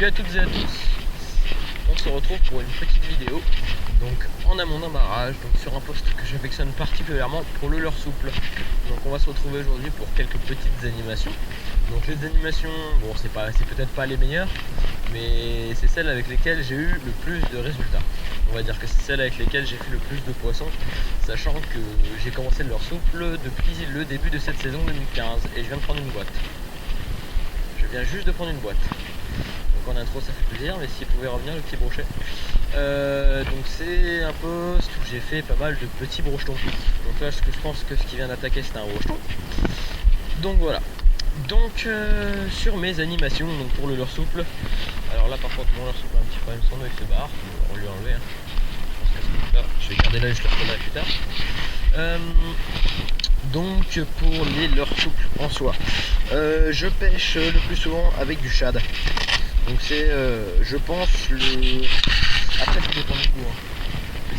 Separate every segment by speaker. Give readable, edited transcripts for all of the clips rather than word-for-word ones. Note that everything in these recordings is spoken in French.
Speaker 1: Salut à toutes et à tous. On se retrouve pour une petite vidéo donc en amont d'un barrage, donc sur un poste que j'affectionne particulièrement pour le leurre souple. Donc on va se retrouver aujourd'hui pour quelques petites animations. Donc les animations, bon c'est peut-être pas les meilleures, mais c'est celles avec lesquelles j'ai eu le plus de résultats. On va dire que c'est celles avec lesquelles j'ai fait le plus de poissons, sachant que j'ai commencé le leurre souple depuis le début de cette saison 2015 et je viens de prendre une boîte. Je viens juste de prendre une boîte. Donc en intro ça fait plaisir, mais s'il pouvait revenir le petit brochet. Donc c'est un poste où j'ai fait pas mal de petits brochetons. Donc là je pense que ce qui vient d'attaquer c'est un brocheton. Donc voilà. Donc sur mes animations, donc pour le leurre souple, alors là par contre mon leurre souple a un petit problème, son œil se barre, on va lui enlever. Je vais garder là, je le reprendrai plus tard. Donc pour les leurres souples en soi, je pêche le plus souvent avec du shad. Donc c'est je pense après ça dépend du goût, hein.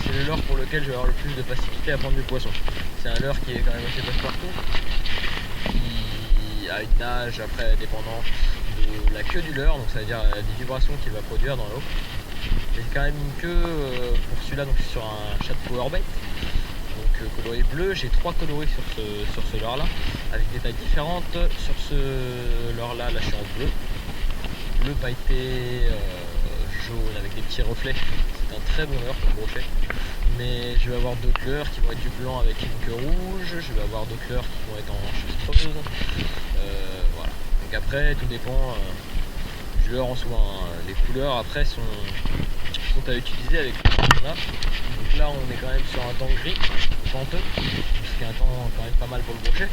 Speaker 1: C'est le leurre pour lequel je vais avoir le plus de facilité à prendre du poisson. C'est un leurre qui est quand même assez passe-partout, qui a une nage après dépendant de la queue du leurre, donc ça veut dire des vibrations qu'il va produire dans l'eau. J'ai quand même une queue pour celui-là, donc sur un shad powerbait. Donc coloris bleu, j'ai 3 coloris sur ce leurre là, avec des tailles différentes. Sur ce leurre là, je suis en bleu pailleté jaune avec des petits reflets. C'est un très bon leurre pour brochet. Mais je vais avoir d'autres leurres qui vont être du blanc avec une queue rouge, je vais avoir d'autres leurres qui vont être en chasse creuse. Voilà. Donc après tout dépend du leurre en soi, hein. Les couleurs après sont à utiliser avec le temps qu'on a. Donc là on est quand même sur un temps gris, venteux, ce qui est un temps quand même pas mal pour le brochet.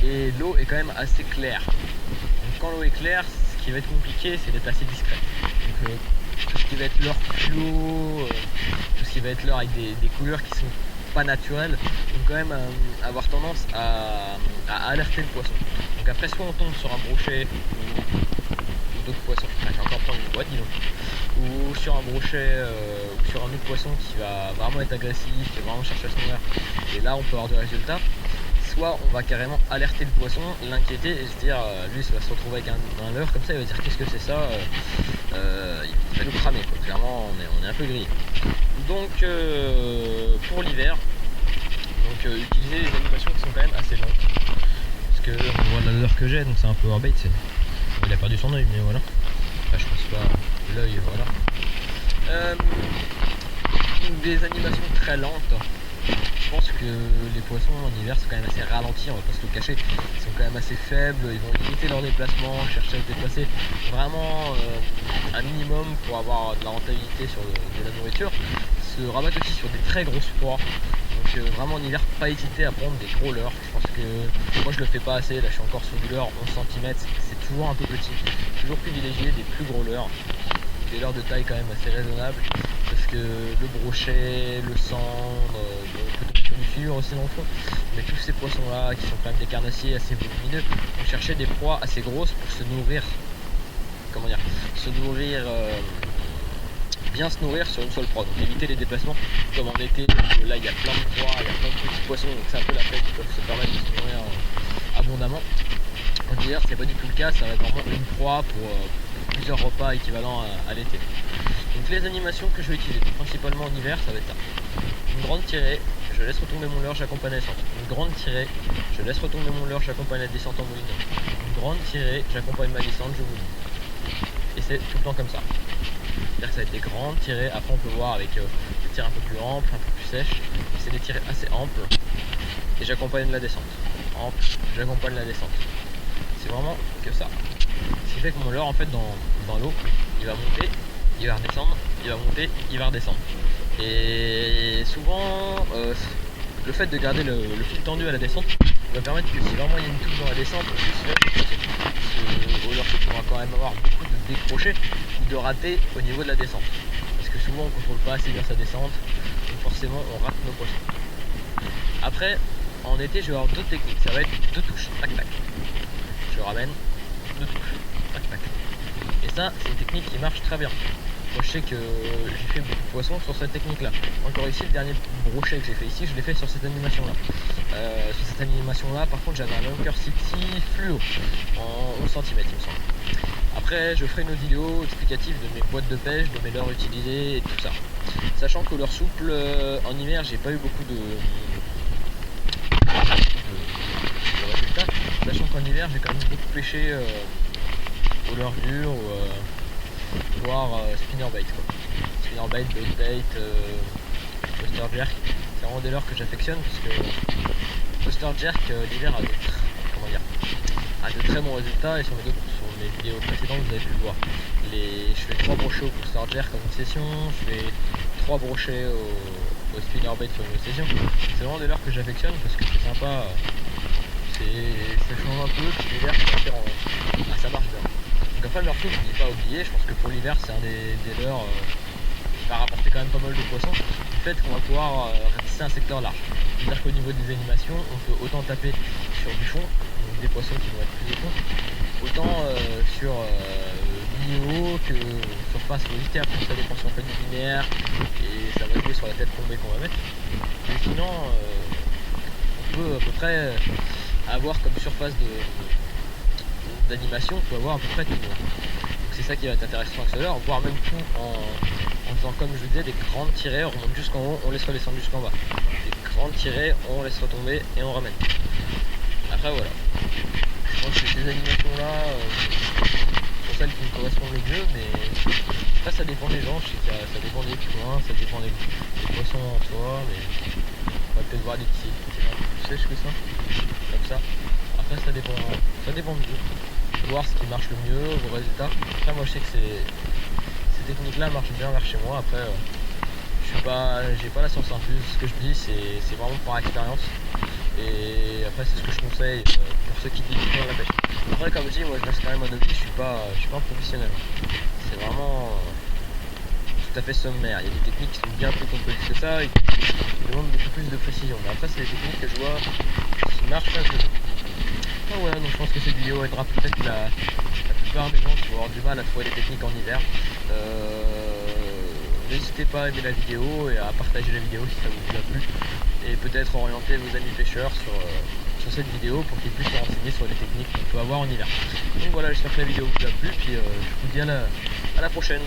Speaker 1: Et l'eau est quand même assez claire. Donc quand l'eau est claire, ce qui va être compliqué c'est d'être assez discret. Donc tout ce qui va être leurre fluo, tout ce qui va être leurre avec des couleurs qui sont pas naturelles, vont quand même avoir tendance à alerter le poisson. Donc après soit on tombe sur un brochet ou d'autres poissons, je vais encore prendre une boîte dis donc, ou sur un brochet ou sur un autre poisson qui va vraiment être agressif, qui va vraiment chercher à se nourrir, et là on peut avoir des résultats. Soit on va carrément alerter le poisson, l'inquiéter et se dire, lui il va se retrouver avec un leurre comme ça, il va dire qu'est-ce que c'est ça, il va nous cramer quoi. Clairement on est un peu grillé. Donc pour l'hiver, utiliser les animations qui sont quand même assez longues, parce que on voit la leurre que j'ai, donc c'est un powerbait, il a perdu son œil mais voilà, enfin, je pense pas l'œil, voilà. Des animations très lentes. Je pense que les poissons en hiver c'est quand même assez ralenti, on va pas se le cacher, ils sont quand même assez faibles, ils vont limiter leur déplacement, chercher à se déplacer vraiment un minimum pour avoir de la rentabilité sur de la nourriture, se rabattent aussi sur des très grosses proies, donc vraiment en hiver pas hésiter à prendre des gros leurres. Je pense que moi je le fais pas assez, là je suis encore sur du leurre 11 cm, c'est toujours un peu petit, toujours privilégier des plus gros leurres, des leurres de taille quand même assez raisonnable, parce que le brochet, le cendre, le figure aussi dans le fond, mais tous ces poissons là qui sont quand même des carnassiers assez volumineux vont chercher des proies assez grosses pour se nourrir, comment dire, bien se nourrir sur une seule proie, donc éviter les déplacements comme en été, là il y a plein de proies, il y a plein de petits poissons, donc c'est un peu la fête, ils peuvent se permettre de se nourrir abondamment. En hiver c'est pas du tout le cas, ça va être vraiment une proie pour plusieurs repas équivalents à l'été. Donc les animations que je vais utiliser principalement en hiver, ça va être ça: une grande tirée, je laisse retomber mon leurre, j'accompagne la descente. Une grande tirée, je laisse retomber mon leurre, j'accompagne la descente en moulinant. Une grande tirée, j'accompagne ma descente, je mouline. Et c'est tout le temps comme ça. C'est-à-dire que ça va être des grandes tirées, après on peut voir avec des tirées un peu plus amples, un peu plus sèches. C'est des tirées assez amples. Et j'accompagne la descente. Ample, j'accompagne la descente. C'est vraiment que ça. Ce qui fait que mon leurre en fait dans l'eau, il va monter, il va redescendre, il va monter, il va redescendre. Et souvent, le fait de garder le fil tendu à la descente va permettre que si vraiment il y a une touche dans la descente, au leurre on va quand même avoir beaucoup de décrochés ou de ratés au niveau de la descente. Parce que souvent on ne contrôle pas assez bien sa descente, donc forcément on rate nos poissons. Après, en été je vais avoir d'autres techniques, ça va être 2 touches, tac tac. Je ramène, 2 touches, tac tac. Et ça, c'est une technique qui marche très bien. Moi je sais que j'ai fait beaucoup de poissons sur cette technique là. Encore ici, le dernier brochet que j'ai fait ici, je l'ai fait sur cette animation là. Sur cette animation là, par contre j'avais un Lunker City fluo en 11 cm il me semble. Après, je ferai une autre vidéo explicative de mes boîtes de pêche, de mes leurres utilisées et tout ça. Sachant que leurre souple, en hiver, j'ai pas eu beaucoup de résultats. Sachant qu'en hiver, j'ai quand même beaucoup pêché au leurre dur, voire spinnerbait. Spinnerbait, baitbait, poster jerk. C'est vraiment des leurres que j'affectionne parce que poster jerk l'hiver a de très bons résultats et sur mes vidéos précédentes vous avez pu le voir. Je fais 3 brochets au poster jerk en une session, je fais 3 brochets au spinnerbait sur une session. C'est vraiment des leurres que j'affectionne parce que c'est sympa, ça change un peu, puis l'hiver ça marche bien. Donc enfin le leurre souple, je ne dis pas oublier, je pense que pour l'hiver c'est un des leurres qui va rapporter quand même pas mal de poissons, du fait qu'on va pouvoir ratisser un secteur large. C'est-à-dire qu'au niveau des animations, on peut autant taper sur du fond, donc des poissons qui vont être plus au fond, autant sur milieu que surface solitaire, ça dépend si on fait du linéaire et ça va jouer sur la tête tombée qu'on va mettre. Mais sinon, on peut à peu près avoir comme surface d'animation, on peut avoir à peu près tout. Donc c'est ça qui va être intéressant avec cela, voire même tout en faisant comme je vous disais des grandes tirées, on remonte jusqu'en haut, on laisse redescendre jusqu'en bas. Des grandes tirées, on laisse retomber et on ramène. Après voilà. Je pense que ces animations là sont celles qui me correspondent le mieux, mais après ça dépend des gens, je sais que ça dépend des points, ça dépend des poissons en soi, mais on va peut-être voir des petits plus sèches que ça, comme ça. Après ça dépend de vous. Voir ce qui marche le mieux, vos résultats. Après moi je sais que ces techniques là marchent bien vers chez moi. Après j'ai pas la science infuse, ce que je dis c'est vraiment par expérience. Et après c'est ce que je conseille pour ceux qui débutent dans la pêche. Après comme je dis, moi je reste quand même un hobby, je suis pas un professionnel. C'est vraiment tout à fait sommaire. Il y a des techniques qui sont bien plus complexes que ça et qui demandent beaucoup plus de précision. Mais après c'est des techniques que je vois qui marchent un peu. Ah ouais, donc je pense que cette vidéo aidera peut-être la plupart des gens qui vont avoir du mal à trouver des techniques en hiver. N'hésitez pas à aimer la vidéo et à partager la vidéo si ça vous a plu. Et peut-être orienter vos amis pêcheurs sur cette vidéo pour qu'ils puissent se renseigner sur les techniques qu'on peut avoir en hiver. Donc voilà, j'espère que la vidéo vous a plu, puis je vous dis à la prochaine.